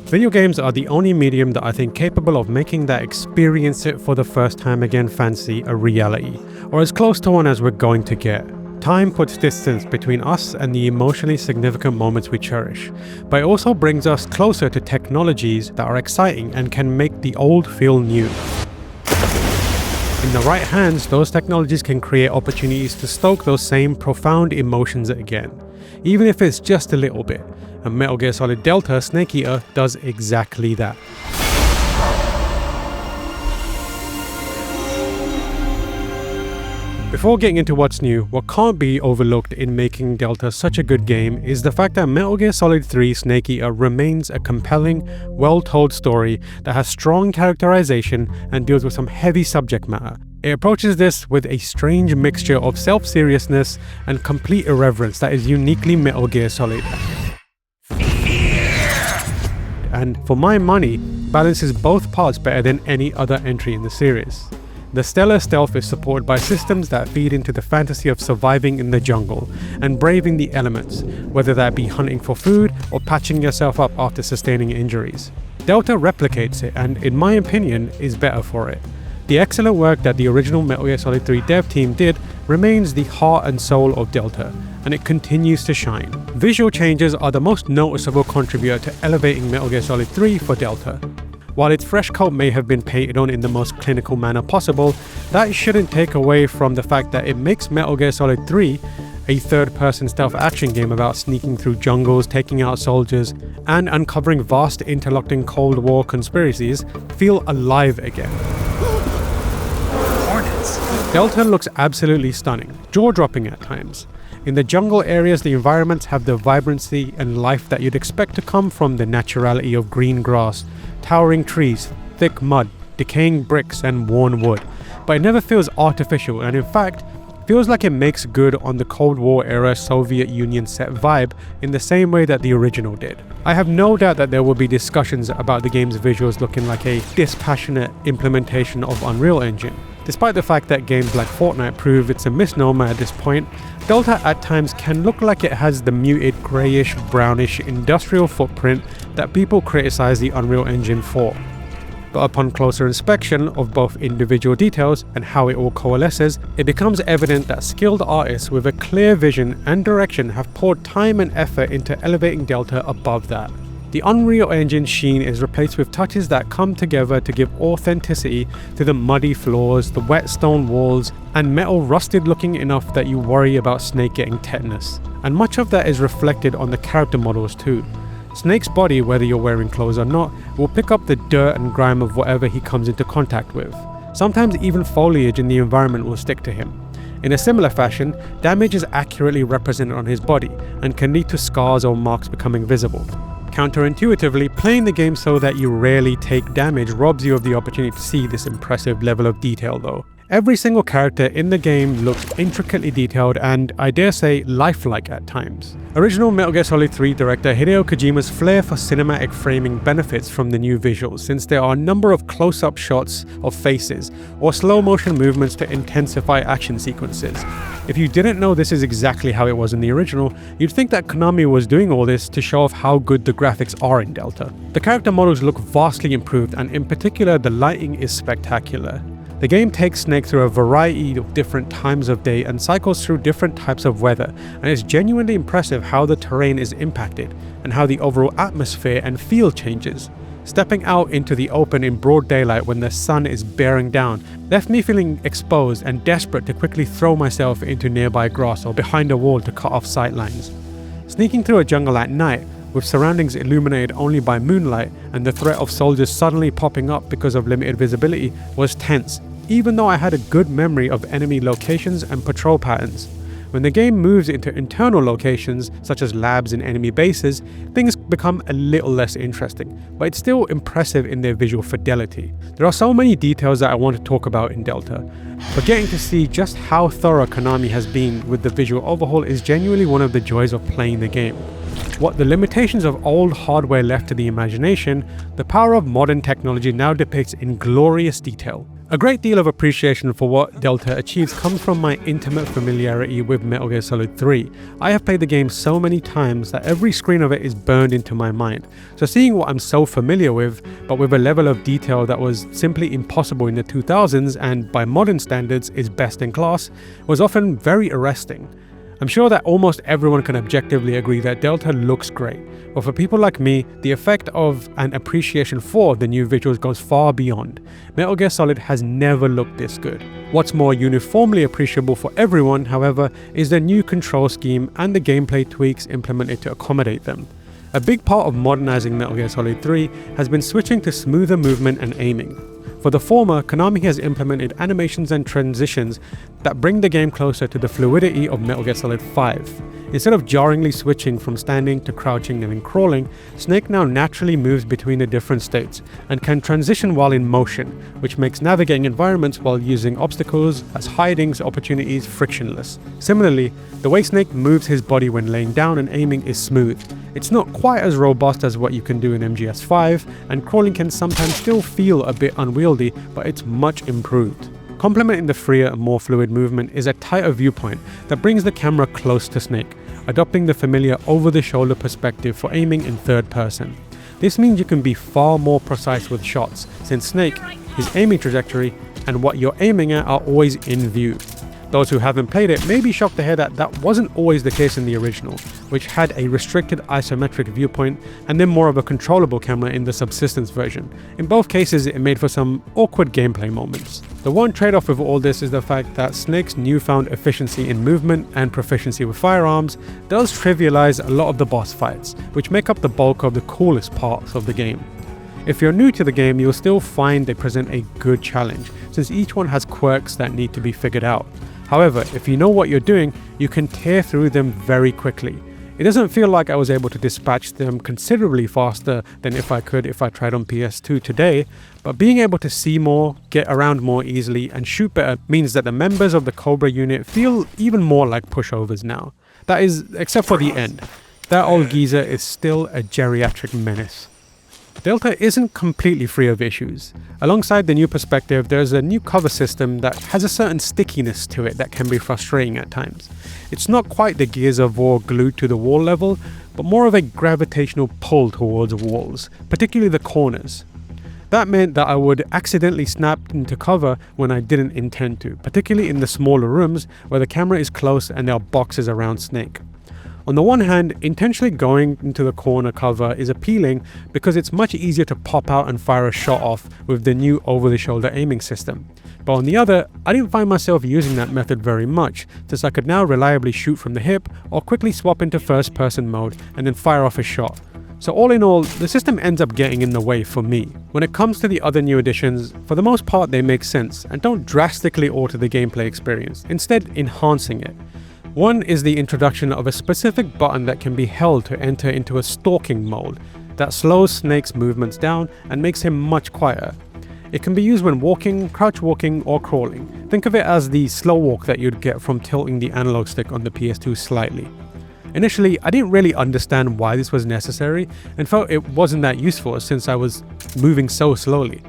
Video games are the only medium that I think capable of making that experience it for the first time again fantasy a reality, or as close to one as we're going to get. Time puts distance between us and the emotionally significant moments we cherish, but it also brings us closer to technologies that are exciting and can make the old feel new. In the right hands, those technologies can create opportunities to stoke those same profound emotions again, even if it's just a little bit. And Metal Gear Solid Delta Snake Eater does exactly that. Before getting into what's new, what can't be overlooked in making Delta such a good game is the fact that Metal Gear Solid 3 Snake Eater remains a compelling, well-told story that has strong characterization and deals with some heavy subject matter. It approaches this with a strange mixture of self-seriousness and complete irreverence that is uniquely Metal Gear Solid. And for my money, balances both parts better than any other entry in the series. The stellar stealth is supported by systems that feed into the fantasy of surviving in the jungle and braving the elements, whether that be hunting for food or patching yourself up after sustaining injuries. Delta replicates it and, in my opinion, is better for it. The excellent work that the original Metal Gear Solid 3 dev team did remains the heart and soul of Delta, and it continues to shine. Visual changes are the most noticeable contributor to elevating Metal Gear Solid 3 for Delta. While its fresh coat may have been painted on in the most clinical manner possible, that shouldn't take away from the fact that it makes Metal Gear Solid 3 a third-person stealth action game about sneaking through jungles, taking out soldiers, and uncovering vast interlocking Cold War conspiracies feel alive again. Delta looks absolutely stunning, jaw-dropping at times. In the jungle areas, the environments have the vibrancy and life that you'd expect to come from the naturality of green grass, towering trees, thick mud, decaying bricks and worn wood. But it never feels artificial and in fact, feels like it makes good on the Cold War era Soviet Union set vibe in the same way that the original did. I have no doubt that there will be discussions about the game's visuals looking like a dispassionate implementation of Unreal Engine. Despite the fact that games like Fortnite prove it's a misnomer at this point, Delta at times can look like it has the muted greyish brownish industrial footprint that people criticize the Unreal Engine for. But upon closer inspection of both individual details and how it all coalesces, it becomes evident that skilled artists with a clear vision and direction have poured time and effort into elevating Delta above that. The Unreal Engine sheen is replaced with touches that come together to give authenticity to the muddy floors, the wet stone walls, and metal rusted looking enough that you worry about Snake getting tetanus. And much of that is reflected on the character models too. Snake's body, whether you're wearing clothes or not, will pick up the dirt and grime of whatever he comes into contact with. Sometimes even foliage in the environment will stick to him. In a similar fashion, damage is accurately represented on his body and can lead to scars or marks becoming visible. Counterintuitively, playing the game so that you rarely take damage robs you of the opportunity to see this impressive level of detail though. Every single character in the game looks intricately detailed and, I dare say, lifelike at times. Original Metal Gear Solid 3 director Hideo Kojima's flair for cinematic framing benefits from the new visuals, since there are a number of close-up shots of faces or slow-motion movements to intensify action sequences. If you didn't know this is exactly how it was in the original, you'd think that Konami was doing all this to show off how good the graphics are in Delta. The character models look vastly improved, and in particular the lighting is spectacular. The game takes Snake through a variety of different times of day and cycles through different types of weather, and it's genuinely impressive how the terrain is impacted and how the overall atmosphere and feel changes. Stepping out into the open in broad daylight when the sun is bearing down left me feeling exposed and desperate to quickly throw myself into nearby grass or behind a wall to cut off sight lines. Sneaking through a jungle at night, with surroundings illuminated only by moonlight and the threat of soldiers suddenly popping up because of limited visibility, was tense, even though I had a good memory of enemy locations and patrol patterns. When the game moves into internal locations, such as labs and enemy bases, things become a little less interesting, but it's still impressive in their visual fidelity. There are so many details that I want to talk about in Delta, but getting to see just how thorough Konami has been with the visual overhaul is genuinely one of the joys of playing the game. What the limitations of old hardware left to the imagination, the power of modern technology now depicts in glorious detail. A great deal of appreciation for what Delta achieves comes from my intimate familiarity with Metal Gear Solid 3. I have played the game so many times that every screen of it is burned into my mind. So seeing what I'm so familiar with, but with a level of detail that was simply impossible in the 2000s and by modern standards is best in class, was often very arresting. I'm sure that almost everyone can objectively agree that Delta looks great, but for people like me, the effect of an appreciation for the new visuals goes far beyond. Metal Gear Solid has never looked this good. What's more uniformly appreciable for everyone, however, is the new control scheme and the gameplay tweaks implemented to accommodate them. A big part of modernizing Metal Gear Solid 3 has been switching to smoother movement and aiming. For the former, Konami has implemented animations and transitions that bring the game closer to the fluidity of Metal Gear Solid 5. Instead of jarringly switching from standing to crouching and then crawling, Snake now naturally moves between the different states and can transition while in motion, which makes navigating environments while using obstacles as hiding opportunities frictionless. Similarly, the way Snake moves his body when laying down and aiming is smooth. It's not quite as robust as what you can do in MGS5, and crawling can sometimes still feel a bit unwieldy, but it's much improved. Complementing the freer and more fluid movement is a tighter viewpoint that brings the camera close to Snake, adopting the familiar over-the-shoulder perspective for aiming in third person. This means you can be far more precise with shots, since Snake, his aiming trajectory, and what you're aiming at are always in view. Those who haven't played it may be shocked to hear that that wasn't always the case in the original, which had a restricted isometric viewpoint and then more of a controllable camera in the subsistence version. In both cases, it made for some awkward gameplay moments. The one trade-off with all this is the fact that Snake's newfound efficiency in movement and proficiency with firearms does trivialize a lot of the boss fights, which make up the bulk of the coolest parts of the game. If you're new to the game, you'll still find they present a good challenge, since each one has quirks that need to be figured out. However, if you know what you're doing, you can tear through them very quickly. It doesn't feel like I was able to dispatch them considerably faster than if I tried on PS2 today, but being able to see more, get around more easily, and shoot better means that the members of the Cobra unit feel even more like pushovers now. That is, except for the end. That old geezer is still a geriatric menace. Delta isn't completely free of issues. Alongside the new perspective, there's a new cover system that has a certain stickiness to it that can be frustrating at times. It's not quite the Gears of War glued to the wall level, but more of a gravitational pull towards walls, particularly the corners. That meant that I would accidentally snap into cover when I didn't intend to, particularly in the smaller rooms where the camera is close and there are boxes around Snake. On the one hand, intentionally going into the corner cover is appealing because it's much easier to pop out and fire a shot off with the new over-the-shoulder aiming system. But on the other, I didn't find myself using that method very much, since I could now reliably shoot from the hip or quickly swap into first-person mode and then fire off a shot. So all in all, the system ends up getting in the way for me. When it comes to the other new additions, for the most part they make sense and don't drastically alter the gameplay experience, instead enhancing it. One is the introduction of a specific button that can be held to enter into a stalking mode that slows Snake's movements down and makes him much quieter. It can be used when walking, crouch walking, or crawling. Think of it as the slow walk that you'd get from tilting the analog stick on the PS2 slightly. Initially, I didn't really understand why this was necessary and felt it wasn't that useful since I was moving so slowly.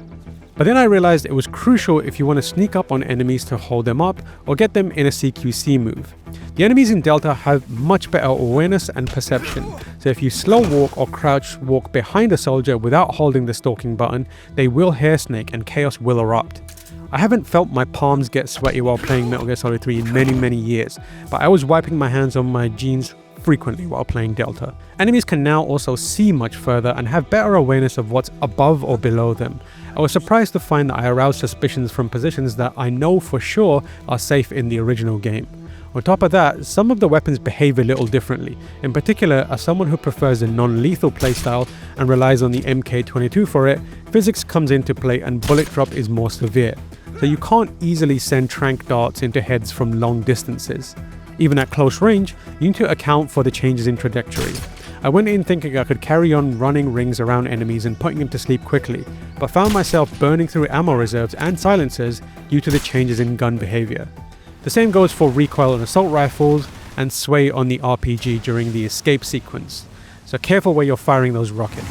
But then I realized it was crucial if you want to sneak up on enemies to hold them up or get them in a CQC move. The enemies in Delta have much better awareness and perception, so if you slow walk or crouch walk behind a soldier without holding the stalking button, they will hear Snake and chaos will erupt. I haven't felt my palms get sweaty while playing Metal Gear Solid 3 in many years, but I was wiping my hands on my jeans frequently while playing Delta. Enemies can now also see much further and have better awareness of what's above or below them. I was surprised to find that I aroused suspicions from positions that I know for sure are safe in the original game. On top of that, some of the weapons behave a little differently. In particular, as someone who prefers a non-lethal playstyle and relies on the MK22 for it, physics comes into play and bullet drop is more severe. So you can't easily send tranq darts into heads from long distances. Even at close range, you need to account for the changes in trajectory. I went in thinking I could carry on running rings around enemies and putting them to sleep quickly, but found myself burning through ammo reserves and silencers due to the changes in gun behavior. The same goes for recoil on assault rifles and sway on the RPG during the escape sequence. so careful where you're firing those rockets.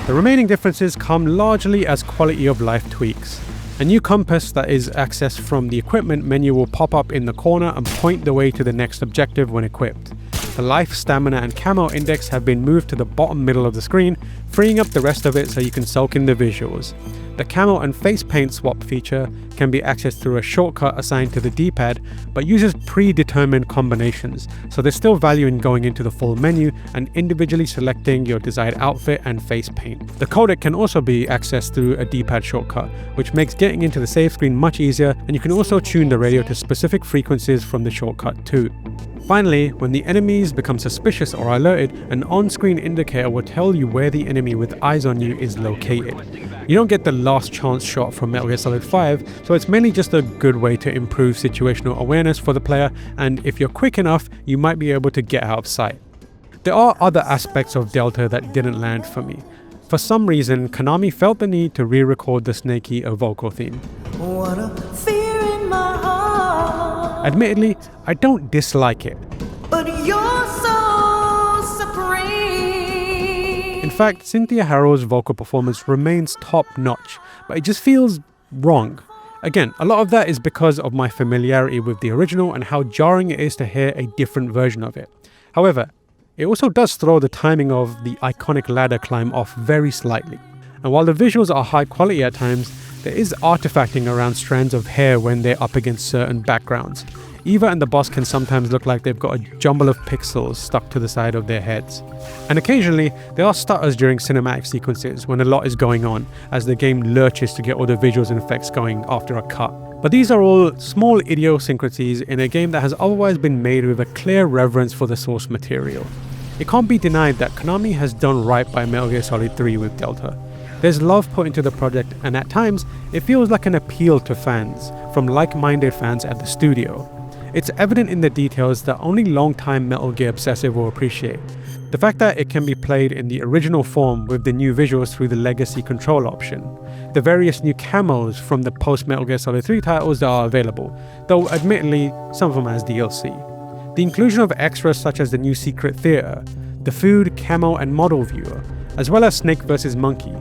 The remaining differences come largely as quality of life tweaks. A new compass that is accessed from the equipment menu will pop up in the corner and point the way to the next objective when equipped. The life, stamina and camo index have been moved to the bottom middle of the screen, freeing up the rest of it so you can soak in the visuals. The camo and face paint swap feature can be accessed through a shortcut assigned to the D-pad, but uses predetermined combinations, so there's still value in going into the full menu and individually selecting your desired outfit and face paint. The codec can also be accessed through a D-pad shortcut, which makes getting into the save screen much easier, and you can also tune the radio to specific frequencies from the shortcut too. Finally, when the enemies become suspicious or alerted, an on-screen indicator will tell you where the enemy with eyes on you is located. You don't get the last chance shot from Metal Gear Solid 5, so it's mainly just a good way to improve situational awareness for the player, and if you're quick enough, you might be able to get out of sight. There are other aspects of Delta that didn't land for me. For some reason, Konami felt the need to re-record the Snake Eater vocal theme. What a fear in my heart. Admittedly, I don't dislike it. But you're so supreme. In fact, Cynthia Harrow's vocal performance remains top-notch, but it just feels wrong. Again, a lot of that is because of my familiarity with the original and how jarring it is to hear a different version of it. However, it also does throw the timing of the iconic ladder climb off very slightly. And while the visuals are high quality at times, there is artifacting around strands of hair when they're up against certain backgrounds. Eva and the boss can sometimes look like they've got a jumble of pixels stuck to the side of their heads. And occasionally, there are stutters during cinematic sequences when a lot is going on, as the game lurches to get all the visuals and effects going after a cut. But these are all small idiosyncrasies in a game that has otherwise been made with a clear reverence for the source material. It can't be denied that Konami has done right by Metal Gear Solid 3 with Delta. There's love put into the project, and at times, it feels like an appeal to fans, from like-minded fans at the studio. It's evident in the details that only long-time Metal Gear obsessive will appreciate. The fact that it can be played in the original form with the new visuals through the legacy control option. The various new camos from the post-Metal Gear Solid 3 titles that are available, though admittedly, some of them as DLC. The inclusion of extras such as the new secret theater, the food, camo and model viewer, as well as Snake vs Monkey.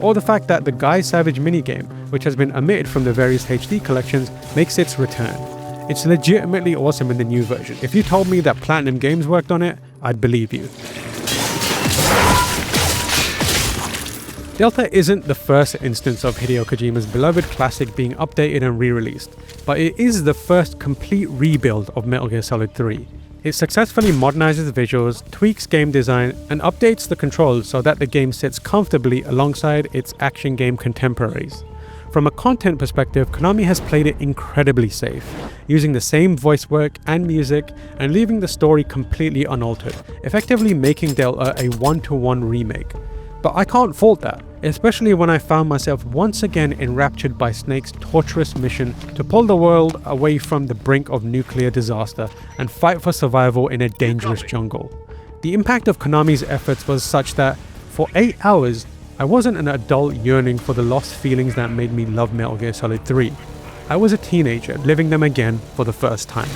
Or the fact that the Guy Savage minigame, which has been omitted from the various HD collections, makes its return. It's legitimately awesome in the new version. If you told me that Platinum Games worked on it, I'd believe you. Delta isn't the first instance of Hideo Kojima's beloved classic being updated and re-released, but it is the first complete rebuild of Metal Gear Solid 3. It successfully modernizes visuals, tweaks game design, and updates the controls so that the game sits comfortably alongside its action game contemporaries. From a content perspective, Konami has played it incredibly safe, using the same voice work and music and leaving the story completely unaltered, effectively making Delta a one-to-one remake. But I can't fault that, especially when I found myself once again enraptured by Snake's torturous mission to pull the world away from the brink of nuclear disaster and fight for survival in a dangerous jungle. The impact of Konami's efforts was such that, for 8 hours, I wasn't an adult yearning for the lost feelings that made me love Metal Gear Solid 3. I was a teenager living them again for the first time.